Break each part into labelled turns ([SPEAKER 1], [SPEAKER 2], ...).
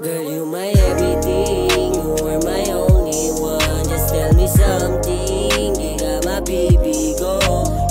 [SPEAKER 1] Girl, you my everything, you are my only one. Just tell me something, di ka mabibigo.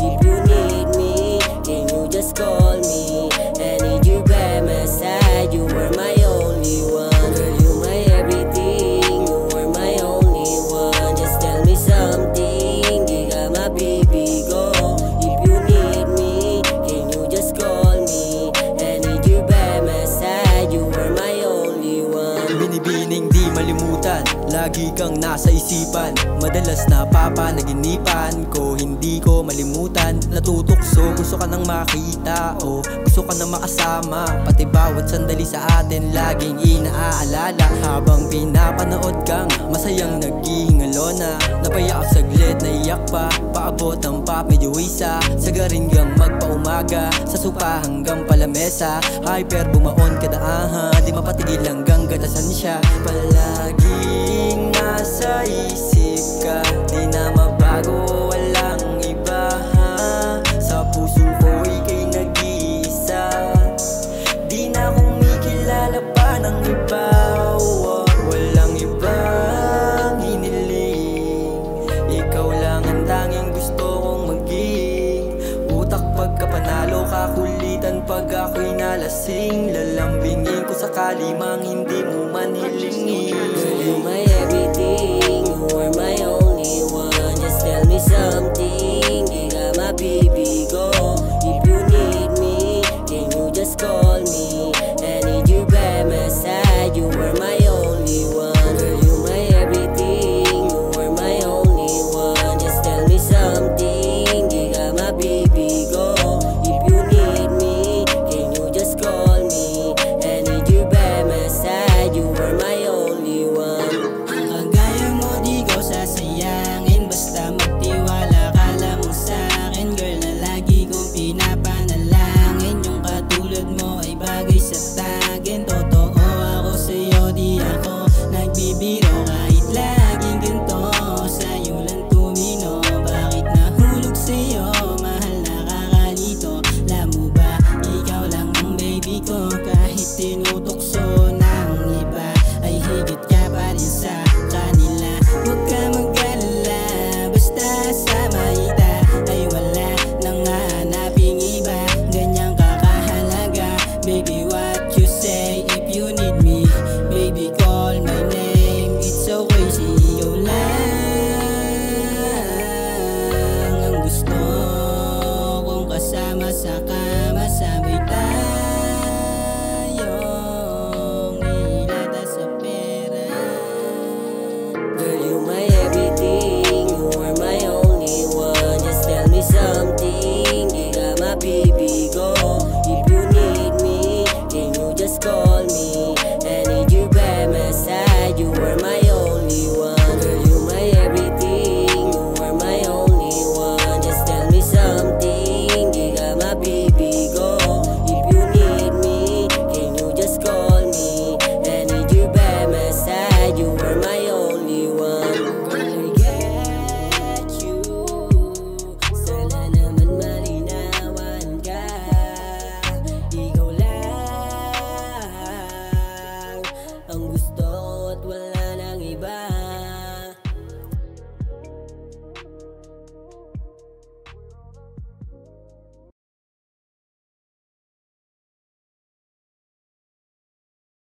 [SPEAKER 1] If you need me, can you just call me? I need you by my side, you are my only one. Girl, you my everything, you are my only one. Just tell me something, di ka mabibigo. If you need me, can you just call me? I need you by my side, you are my only one.
[SPEAKER 2] Binibining di malimutan, lagi kang nasa isipan. Madalas napapanaginipan ko, hindi ko malimutan. Natutokso, gusto ka nang makita o gusto ka nang makasama. Pati bawat sandali sa atin laging inaaalala. Habang pinapanood kang masayang naghihingalo na. Napaya ka saglit, naiyak pa, paabot ng pop medyo isa. Sagaringgang magpaumaga, sa sopa hanggang palamesa. Hyper bumaon kadaahan, di mapatigil hanggang gatasan siya. Palaging nasa isip ka, di na mabago, walang iba ha. Sa puso ko ika'y nag-iisa, di na kumikilala pa ng iba. Walang ibang hiniling, ikaw lang ang tanging gusto kong maging. Utak pagka panalo, kakulitan pag ako'y nalasing. Lalambingin ko sakali mang hindi mo man hilingin.
[SPEAKER 1] Girl, you my everything, you are my only one. Just tell me something, di ka mabibigo. If you need me, can you just call me? I need you by my side, you are my only one. Girl, you my everything, you are my only one. Just tell me something, di ka mabibigo. If you need me, can you just call me? I need you by my side, you are my only one.
[SPEAKER 3] Kagaya mo di ko sasayangin, basta magtiwala ka lamang sa'kin. Girl, na lagi kong pinapanalangin, yung katulad mo ay bagay sa tagin. Totoo ako sa'yo, di ako nagbibiro. Kahit laging ganito, sa'yo lang tumino. Bakit nahulog sa'yo, mahal nakakalito. Alam mo ba, ikaw lang ang baby ko. Kahit tinutokso ng iba, ay higit ka pa rin sa kanila. Huwag ka mag-alala, basta sama kita, ay wala nang hahanaping iba. Ganyang kakahalaga, baby, what you say? If you need me, baby, call my name. It's so crazy, ikaw lang ang gusto kong kasama sa kama. Sabay tayong ilata sa pera.
[SPEAKER 1] Girl, you my everything, you are my only one. Just tell me something, di ka mabibigo. If you need me, can you just call me? I need you by my side, you are my only one. Girl, you my everything, you are my only one. Just tell me something, di ka mabibigo.